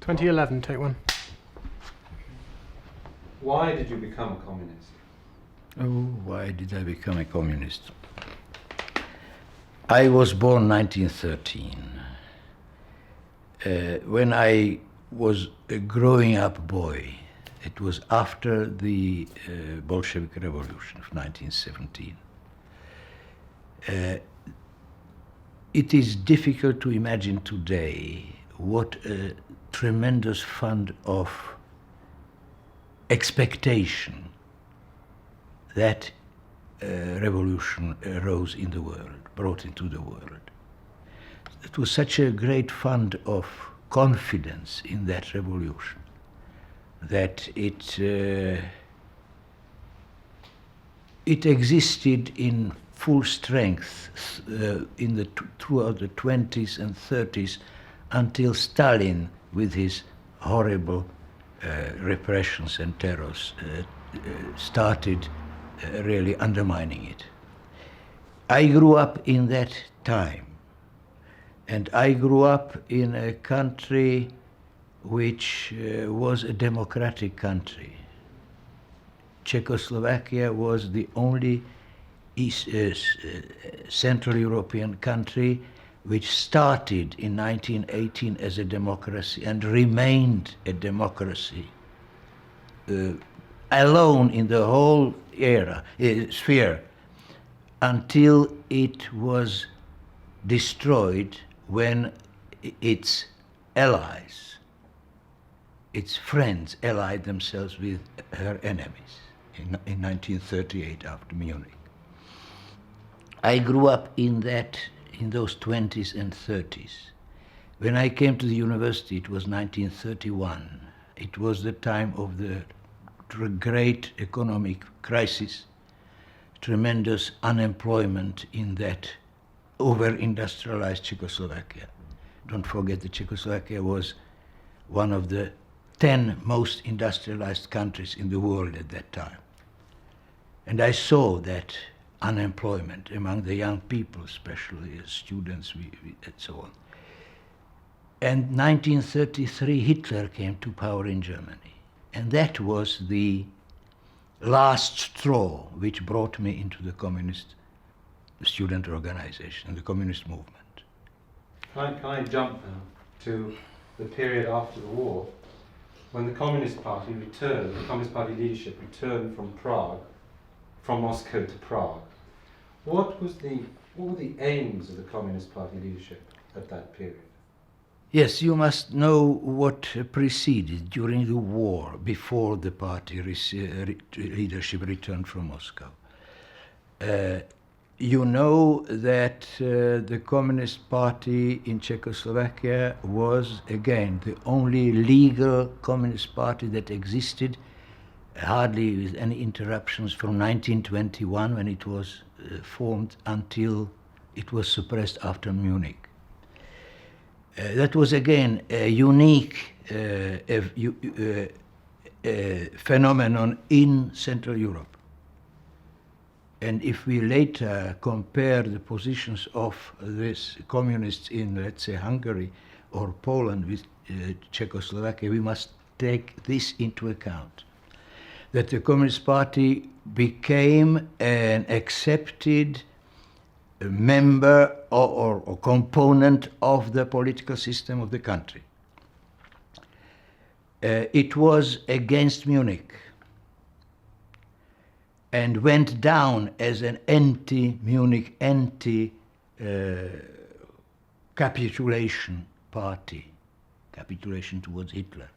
2011, take one. Why did you become a communist? Oh, why did I become a communist? I was born 1913. When I was a growing up boy, it was after the Bolshevik Revolution of 1917. It is difficult to imagine today what a tremendous fund of expectation that revolution arose in the world, brought into the world. It was such a great fund of confidence in that revolution that it existed in full strength throughout the 20s and 30s until Stalin, with his horrible repressions and terrors, started really undermining it. I grew up in that time, and I grew up in a country which was a democratic country. Czechoslovakia was the only Central European country which started in 1918 as a democracy and remained a democracy alone in the whole sphere until it was destroyed when its allies, its friends, allied themselves with her enemies in 1938 after Munich. I grew up in those 20s and 30s. When I came to the university, it was 1931. It was the time of the great economic crisis, tremendous unemployment in that over-industrialized Czechoslovakia. Don't forget that Czechoslovakia was one of the 10 most industrialized countries in the world at that time. And I saw that unemployment among the young people, especially as students and so on. And 1933, Hitler came to power in Germany. And that was the last straw which brought me into the communist student organization, the communist movement. Can I jump now to the period after the war, when the Communist Party returned, the Communist Party leadership returned from Moscow to Prague. What were the aims of the Communist Party leadership at that period? Yes, you must know what preceded during the war, before the party leadership returned from Moscow. You know that the Communist Party in Czechoslovakia was, again, the only legal Communist Party that existed, hardly with any interruptions, from 1921, when it was formed, until it was suppressed after Munich. That was, again, a unique phenomenon in Central Europe. And if we later compare the positions of these communists in, let's say, Hungary or Poland with Czechoslovakia, we must take this into account, that the Communist Party became an accepted member or component of the political system of the country. It was against Munich and went down as an anti-Munich, anti-capitulation party, capitulation towards Hitler,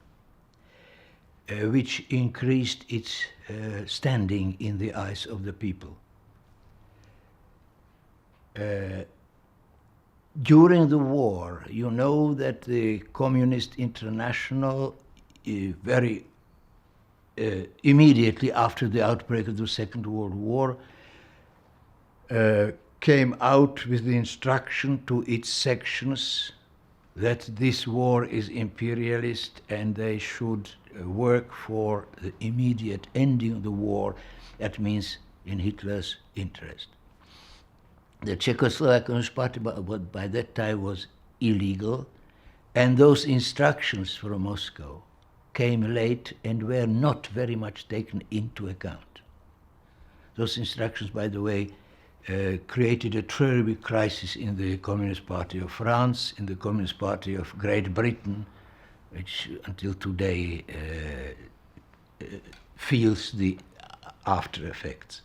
which increased its standing in the eyes of the people. During the war, you know that the Communist International, very immediately after the outbreak of the Second World War, came out with the instruction to its sections that this war is imperialist and they should work for the immediate ending of the war. That means in Hitler's interest. The Czechoslovak Communist Party by that time was illegal, And those instructions from Moscow came late and were not very much taken into account. Those instructions, by the way, created a terrible crisis in the Communist Party of France, in the Communist Party of Great Britain, which until today feels the after effects.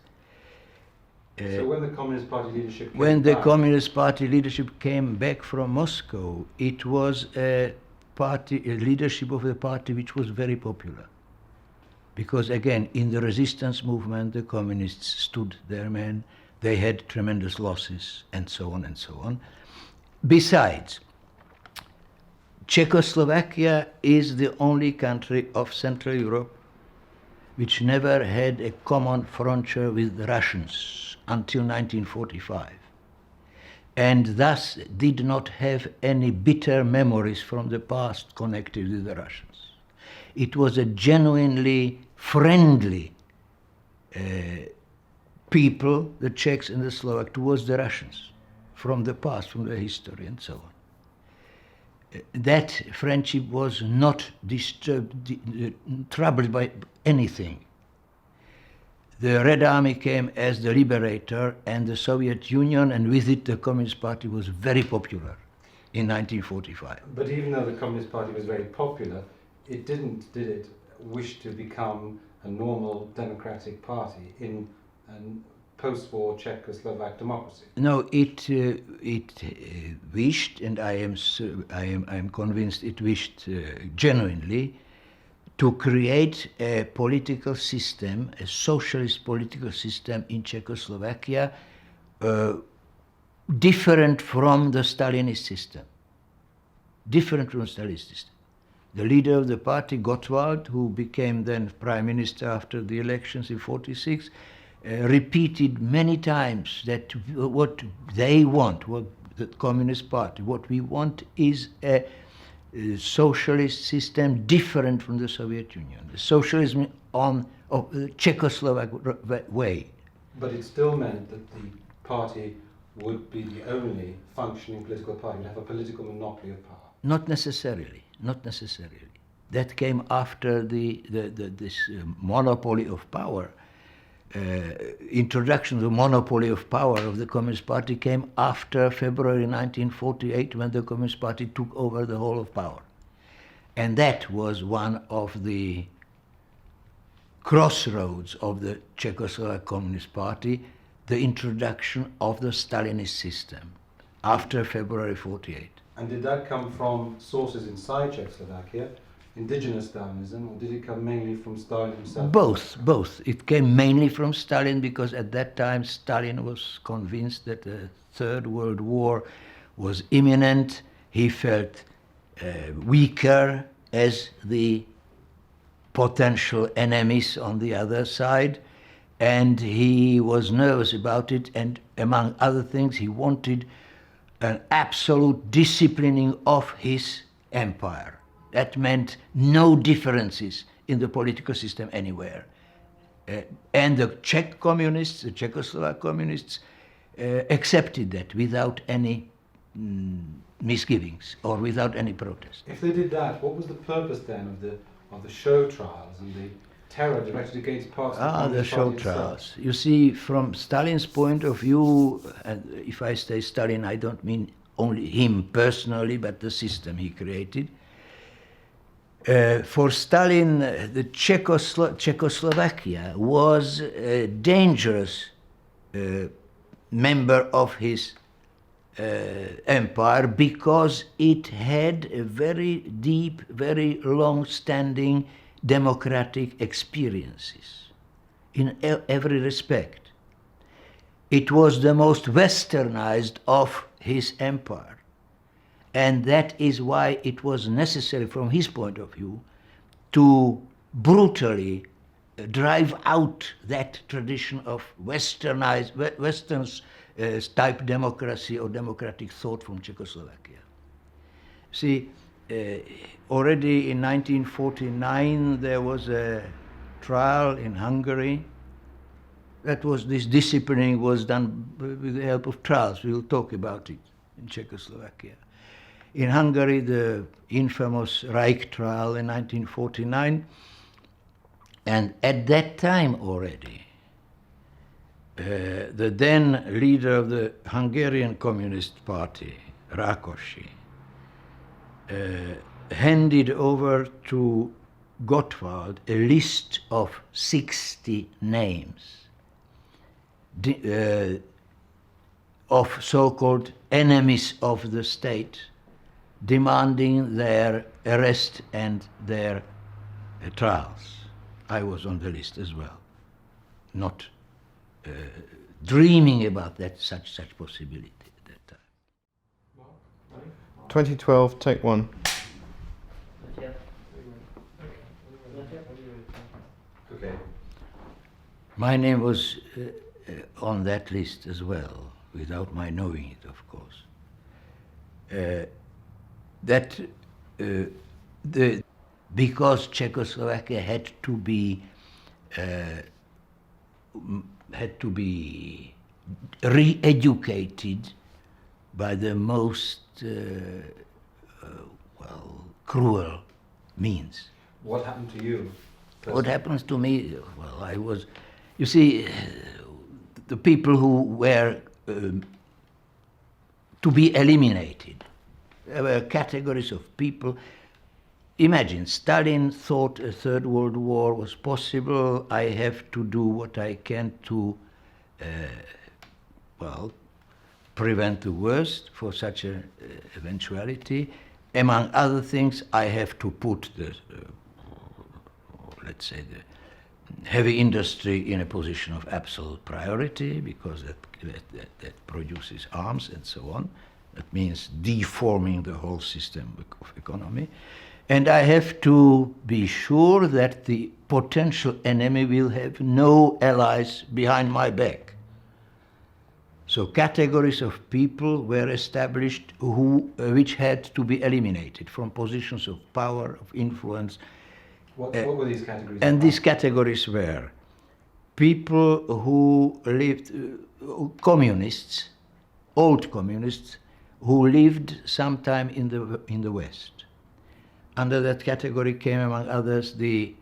So when the Communist Party leadership came When the back, Communist Party leadership came back from Moscow, it was a leadership of the party which was very popular. Because again, in the resistance movement, the communists stood their men, they had tremendous losses, and so on and so on. Besides, Czechoslovakia is the only country of Central Europe which never had a common frontier with the Russians until 1945, and thus did not have any bitter memories from the past connected with the Russians. It was a genuinely friendly people, the Czechs and the Slovaks, towards the Russians, from the past, from the history and so on. That friendship was not disturbed, troubled by anything. The Red Army came as the liberator, and the Soviet Union, and with it the Communist Party, was very popular in 1945. but even though the Communist Party was very popular, it did it wish to become a normal democratic party in a post-war Czechoslovak democracy? No, it wished, and I am convinced it wished genuinely, to create a political system, a socialist political system in Czechoslovakia, different from the Stalinist system. Different from the Stalinist system. The leader of the party, Gottwald, who became then prime minister after the elections in 1946, repeated many times that what they want, what the Communist Party, what we want is a socialist system different from the Soviet Union, the socialism of the Czechoslovak way. But it still meant that the party would be the only functioning political party, would have a political monopoly of power. Not necessarily, not necessarily. That came after this monopoly of power. Introduction of the monopoly of power of the Communist Party came after February 1948, when the Communist Party took over the whole of power. And that was one of the crossroads of the Czechoslovak Communist Party, the introduction of the Stalinist system after February 1948. And did that come from sources inside Czechoslovakia, indigenous Stalinism, or did it come mainly from Stalin himself? Both. It came mainly from Stalin, because at that time Stalin was convinced that the Third World War was imminent. He felt weaker as the potential enemies on the other side, and he was nervous about it, and among other things he wanted an absolute disciplining of his empire. That meant no differences in the political system anywhere. And the Czech communists, the Czechoslovak communists, accepted that without any misgivings or without any protest. If they did that, what was the purpose then of the show trials and the terror directed against parts of the The Communist show Party itself? trials. You see, from Stalin's point of view, and if I say Stalin, I don't mean only him personally, but the system he created. For Stalin, the Czechoslovakia was a dangerous member of his empire, because it had a very deep, very long-standing democratic experiences in every respect. It was the most westernized of his empire. And that is why it was necessary, from his point of view, to brutally drive out that tradition of Western's type democracy or democratic thought from Czechoslovakia. See, already in 1949 there was a trial in Hungary. This disciplining was done with the help of trials. We will talk about it in Czechoslovakia. In Hungary, the infamous Reich Trial in 1949, and at that time already, the then leader of the Hungarian Communist Party, Rákosi, handed over to Gottwald a list of 60 names of so-called enemies of the state, demanding their arrest and their trials. I was on the list as well, not dreaming about that such possibility at that time. 2012, take one. Okay. My name was on that list as well, without my knowing it, of course. Because Czechoslovakia had to be re-educated by the most cruel means. What happened to you? What happens to me? Well, I was, you see, the people who were to be eliminated. There were categories of people. Imagine, Stalin thought a third world war was possible. I have to do what I can to, prevent the worst for such an eventuality. Among other things, I have to put the, let's say, the heavy industry in a position of absolute priority, because that produces arms and so on. That means deforming the whole system of economy. And I have to be sure that the potential enemy will have no allies behind my back. So categories of people were established which had to be eliminated from positions of power, of influence. What were these categories? And these categories were people who lived, communists, old communists, who lived sometime in the West. Under that category came, among others, the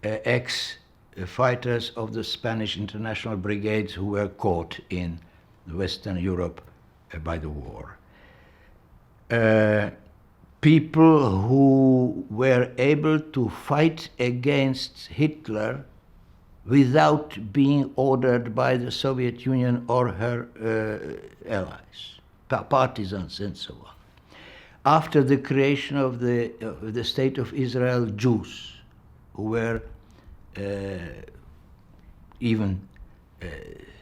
ex-fighters of the Spanish international brigades who were caught in Western Europe by the war. People who were able to fight against Hitler without being ordered by the Soviet Union or her allies, partisans and so on. After the creation of the State of Israel, Jews who were even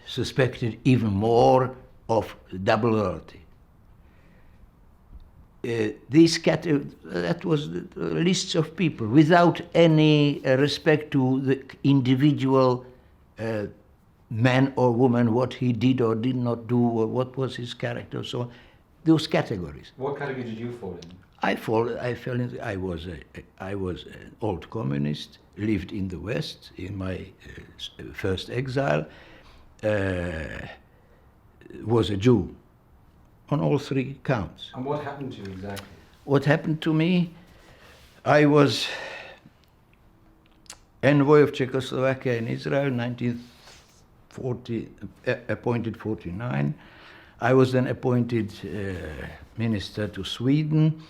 suspected even more of double loyalty. That was the lists of people without any respect to the individual man or woman, what he did or did not do, or what was his character, so on. Those categories. What category did you fall in? I was an old communist, lived in the West in my first exile, was a Jew on all three counts. And what happened to you exactly? What happened to me? I was envoy of Czechoslovakia in Israel, 1940, appointed 49. I was then appointed minister to Sweden.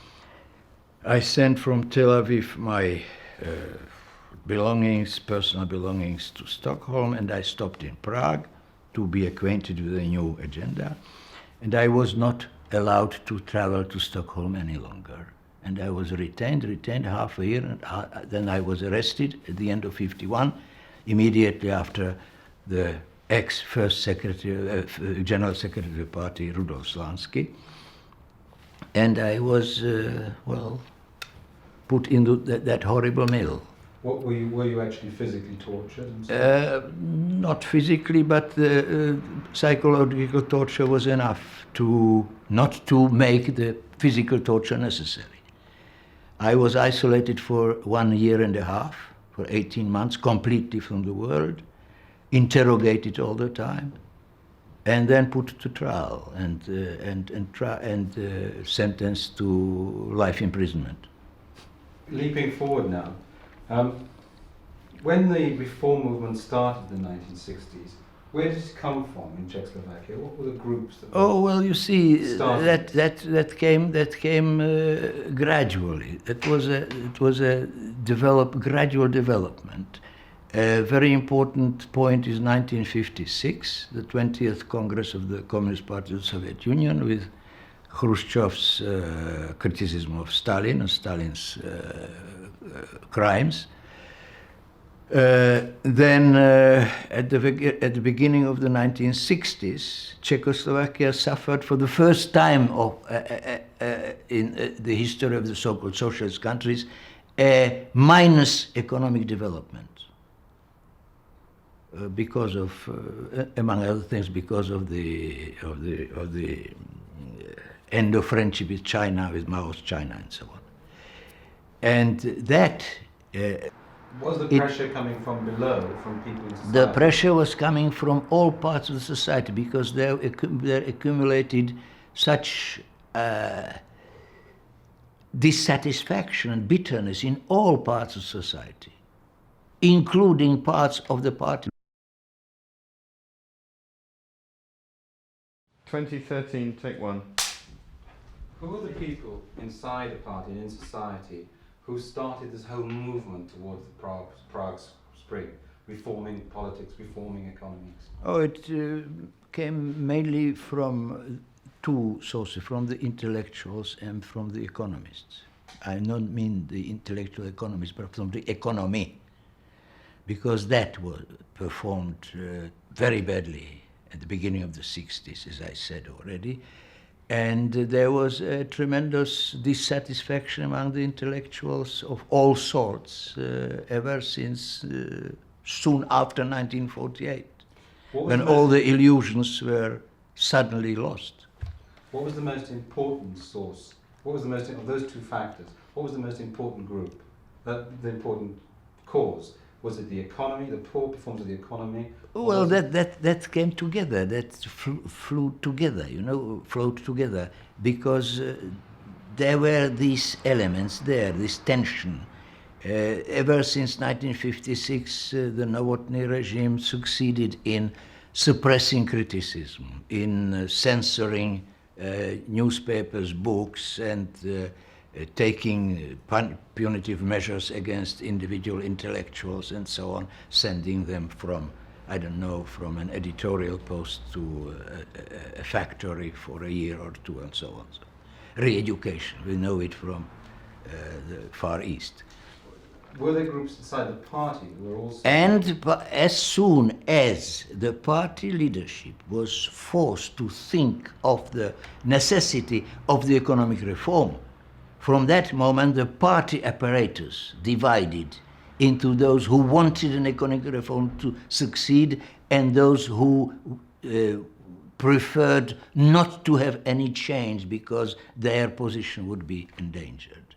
I sent from Tel Aviv my personal belongings to Stockholm, and I stopped in Prague to be acquainted with the new agenda. And I was not allowed to travel to Stockholm any longer. And I was retained half a year, and then I was arrested at the end of 1951, immediately after the ex-first secretary, general secretary of the party, Rudolf Slansky. And I was, put into that horrible mill. What were you actually physically tortured? And so not physically, but psychological torture was enough not to make the physical torture necessary. I was isolated for 1 year and a half, for 18 months, completely from the world, interrogated all the time, and then put to trial and sentenced to life imprisonment. Leaping forward now, when the reform movement started in the 1960s, where did it come from in Czechoslovakia? What were the groups that Oh well, you see, started? that came gradually. It was a gradual development. A very important point is 1956, the 20th Congress of the Communist Party of the Soviet Union, with Khrushchev's criticism of Stalin and Stalin's crimes. Then, at the beginning of the 1960s, Czechoslovakia suffered for the first time in the history of the so-called socialist countries a minus economic development. Because of, among other things, because of the end of friendship with China, with Mao's China, and so on. And that. Was the pressure coming from below, from people in society? The pressure was coming from all parts of the society because there accumulated such dissatisfaction and bitterness in all parts of society, including parts of the party. 2013, take 1. Who were the people inside the party and in society who started this whole movement towards the Prague Spring, reforming politics, reforming economics? Oh, it came mainly from two sources, from the intellectuals and from the economists. I don't mean the intellectual economists, but from the economy, because that was performed very badly at the beginning of the 60s, as I said already. And there was a tremendous dissatisfaction among the intellectuals of all sorts ever since soon after 1948, when all the illusions were suddenly lost. What was the most important source? What was the most, of those two factors, what was the most important group, the important cause? Was it the economy, the poor performance of the economy? Well, that came together, that flew together, flowed together, because there were these elements there, this tension. Ever since 1956, the Novotny regime succeeded in suppressing criticism, in censoring newspapers, books, and taking punitive measures against individual intellectuals and so on, sending them from, I don't know, from an editorial post to a factory for a year or two and so on. So, re-education, we know it from the Far East. Were there groups inside the party who were also... And as soon as the party leadership was forced to think of the necessity of the economic reform, from that moment the party apparatus divided into those who wanted an economic reform to succeed and those who preferred not to have any change because their position would be endangered.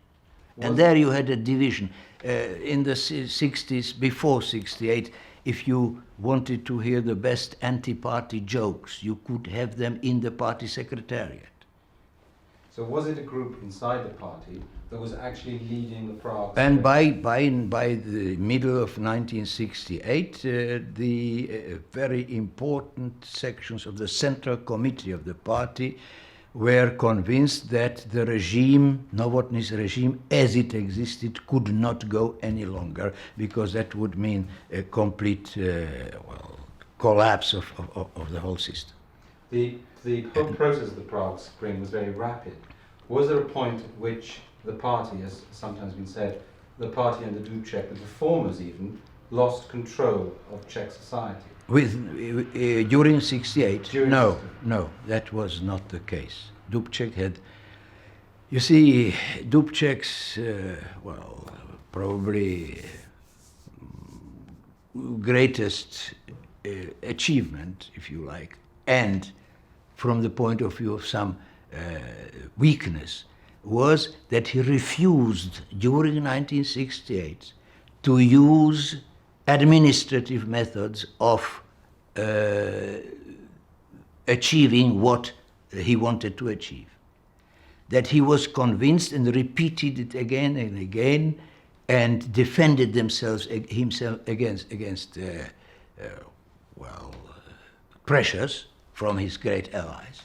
And there you had a division. In the 60s, before 68, if you wanted to hear the best anti-party jokes, you could have them in the party secretariat. So was it a group inside the party that was actually leading the Prague? And by the middle of 1968, the very important sections of the Central Committee of the party were convinced that the regime, Novotny's regime, as it existed, could not go any longer, because that would mean a complete collapse of the whole system. The whole process of the Prague Spring was very rapid. Was there a point at which the party, as sometimes been said, the party under Dubček, the reformers even, lost control of Czech society? During 68, no, that was not the case. Dubček had, you see, Dubček's, probably greatest achievement, if you like, and from the point of view of some weakness, was that he refused during 1968 to use administrative methods of achieving what he wanted to achieve. That he was convinced and repeated it again and again and defended himself against pressures from his great allies,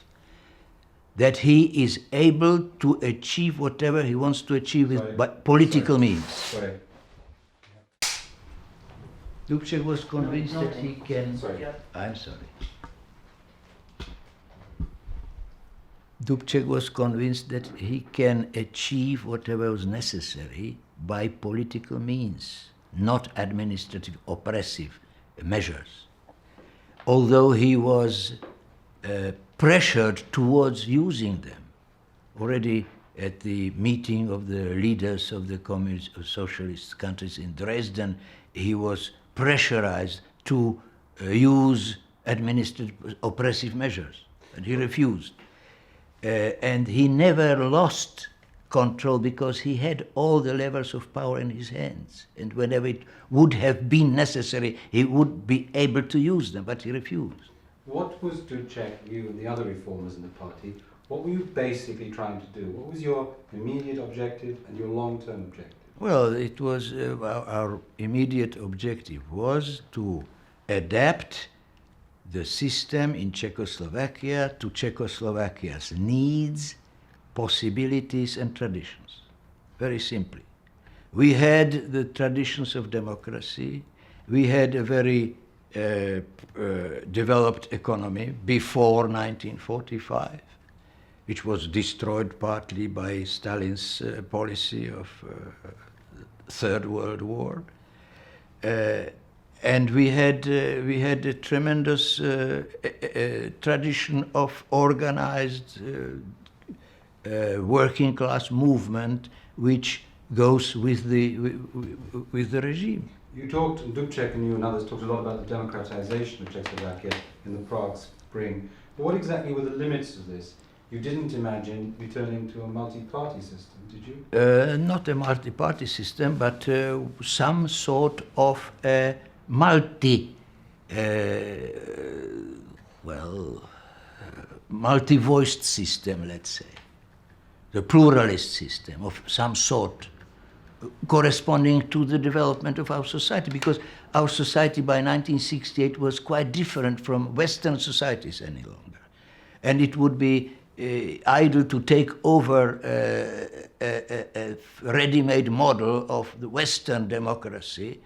that he is able to achieve whatever he wants to achieve by political means. Sorry. Dubček was convinced that he can... Sorry. I'm sorry. Dubček was convinced that he can achieve whatever was necessary by political means, not administrative, oppressive measures. Although he was pressured towards using them. Already at the meeting of the leaders of the communist or socialist countries in Dresden, he was pressurized to use administrative oppressive measures, and he refused. And he never lost control because he had all the levers of power in his hands. And whenever it would have been necessary, he would be able to use them, but he refused. What was Dubček, you and the other reformers in the party, what were you basically trying to do? What was your immediate objective and your long-term objective? Well, it was our immediate objective was to adapt the system in Czechoslovakia to Czechoslovakia's needs, possibilities and traditions. Very simply. We had the traditions of democracy, we had a very developed economy before 1945, which was destroyed partly by Stalin's policy of Third World War. And we had a tremendous tradition of organized working class movement which goes with the regime. You talked, Dubček and you and others talked a lot about the democratization of Czechoslovakia in the Prague Spring. But what exactly were the limits of this? You didn't imagine returning to a multi-party system, did you? Not a multi-party system, but some sort of a multi-voiced system, let's say. The pluralist system of some sort, corresponding to the development of our society, because our society by 1968 was quite different from Western societies any longer. And it would be idle to take over a ready-made model of the Western democracy,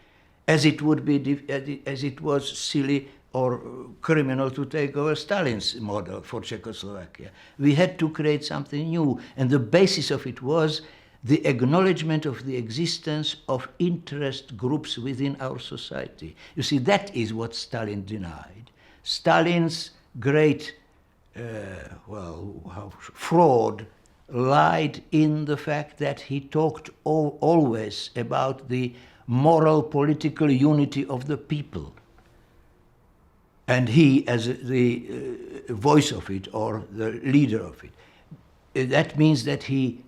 as it would be, as it was silly or criminal to take over Stalin's model for Czechoslovakia. We had to create something new, and the basis of it was the acknowledgement of the existence of interest groups within our society. You see, that is what Stalin denied. Stalin's great fraud lied in the fact that he talked always about the moral political unity of the people. And he, as the voice of it or the leader of it, that means that he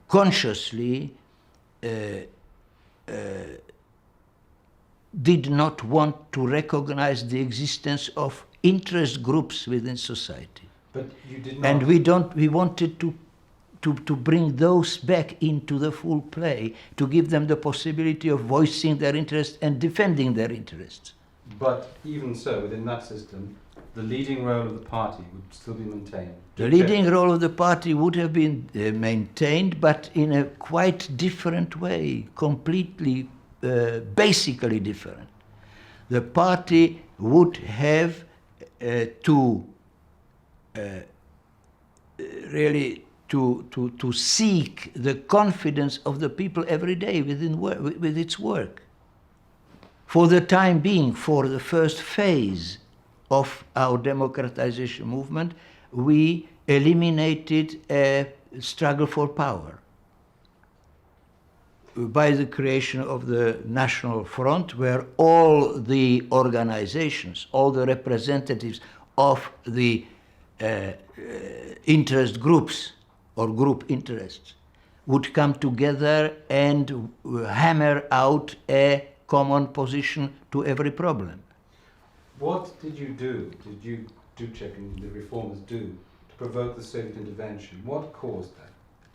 consciously did not want to recognize the existence of interest groups within society. But you did not. And we wanted to bring those back into the full play, to give them the possibility of voicing their interests and defending their interests. But even so, within that system, the leading role of the party would still be maintained. The leading role of the party would have been maintained, but in a quite different way, completely, basically different. The party would have to seek the confidence of the people every day with its work. For the time being, for the first phase of our democratization movement, we eliminated a struggle for power by the creation of the National Front, where all the organizations, all the representatives of the interest groups or group interests would come together and hammer out a common position to every problem. What did you do? Did you Dubček and the reformers do to provoke the Soviet intervention? What caused that?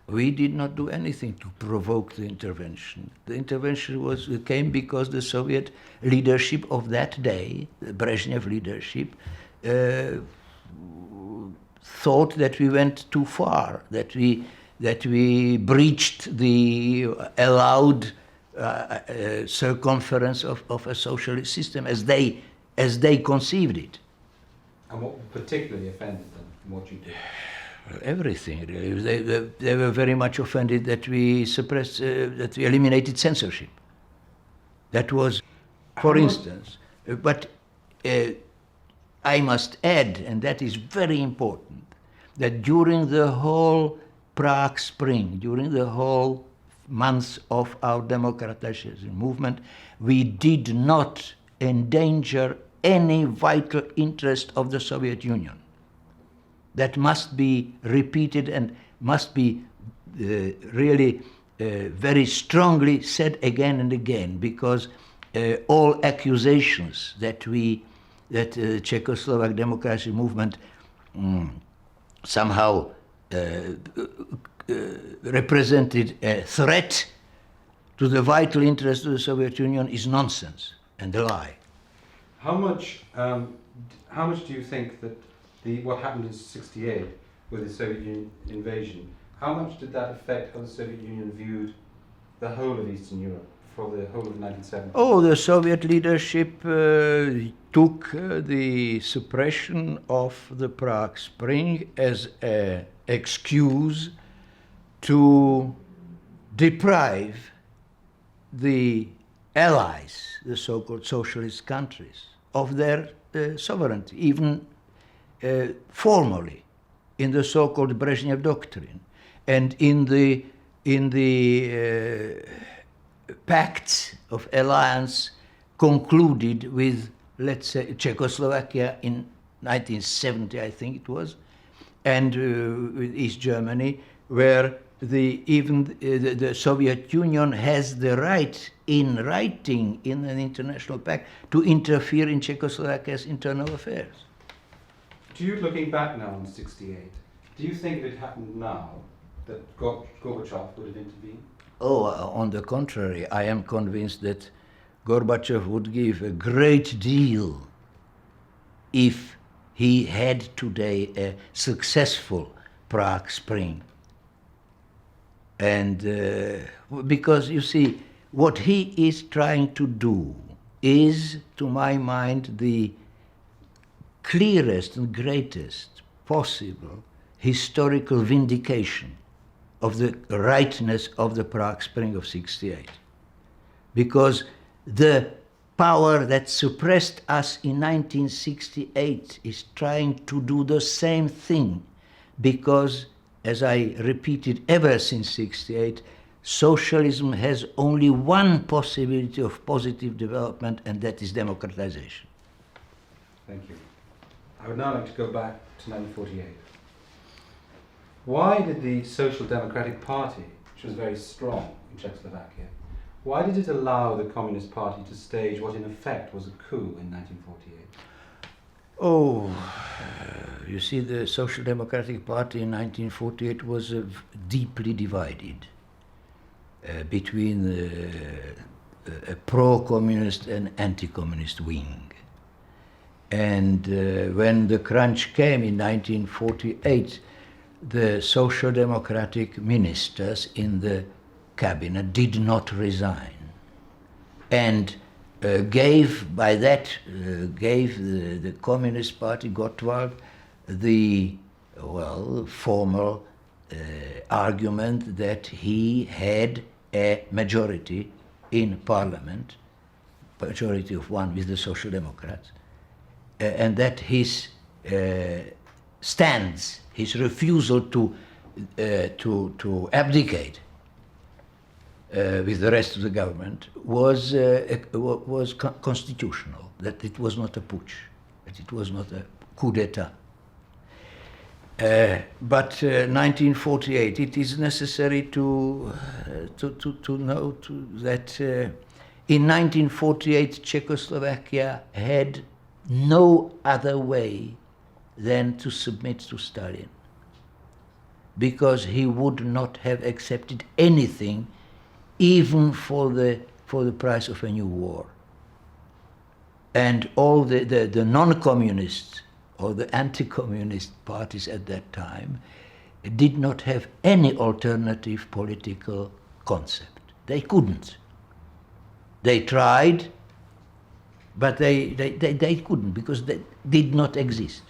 We did not do anything to provoke the intervention. The intervention came because the Soviet leadership of that day, the Brezhnev leadership, thought that we went too far, that we breached the allowed circumference of a socialist system as they conceived it. And what particularly offended them in what you did? Everything, really. They were very much offended that we suppressed, that we eliminated censorship. That was, for instance. But I must add, and that is very important, that during the whole Prague Spring, during the whole months of our democratization movement, we did not endanger any vital interest of the Soviet Union. That must be repeated and must be really very strongly said again and again, because all accusations that the Czechoslovak democracy movement somehow represented a threat to the vital interest of the Soviet Union is nonsense and a lie. How much do you think that what happened in '68 with the Soviet Union invasion, how much did that affect how the Soviet Union viewed the whole of Eastern Europe for the whole of 1970? Oh, the Soviet leadership took the suppression of the Prague Spring as an excuse to deprive the allies, the so-called socialist countries, of their sovereignty, even formally, in the so-called Brezhnev doctrine, and in the pacts of alliance concluded with, let's say, Czechoslovakia in 1970, I think it was, and with East Germany, where the Soviet Union has the right, in writing in an international pact, to interfere in Czechoslovakia's internal affairs. Do you, looking back now on '68, do you think if it happened now that Gorbachev would have intervened? Oh, on the contrary, I am convinced that Gorbachev would give a great deal if he had today a successful Prague Spring. And because, you see, what he is trying to do is, to my mind, the clearest and greatest possible historical vindication of the rightness of the Prague Spring of '68. Because the power that suppressed us in 1968 is trying to do the same thing, because, as I repeated ever since '68, socialism has only one possibility of positive development, and that is democratization. Thank you. I would now like to go back to 1948. Why did the Social Democratic Party, which was very strong in Czechoslovakia, why did it allow the Communist Party to stage what in effect was a coup in 1948? Oh, you see, the Social Democratic Party in 1948 was deeply divided between a pro-communist and anti-communist wing. And when the crunch came in 1948, the Social Democratic ministers in the cabinet did not resign, and gave the Communist Party, Gottwald, the formal argument that he had a majority in parliament, majority of one with the Social Democrats, and that his stance, his refusal to abdicate with the rest of the government was constitutional, that it was not a putsch, that it was not a coup d'etat. But 1948, it is necessary to note that in 1948 Czechoslovakia had no other way than to submit to Stalin, because he would not have accepted anything, even for the price of a new war. And all the non-communists or the anti-communist parties at that time did not have any alternative political concept. They couldn't. They tried, but they couldn't, because they did not exist.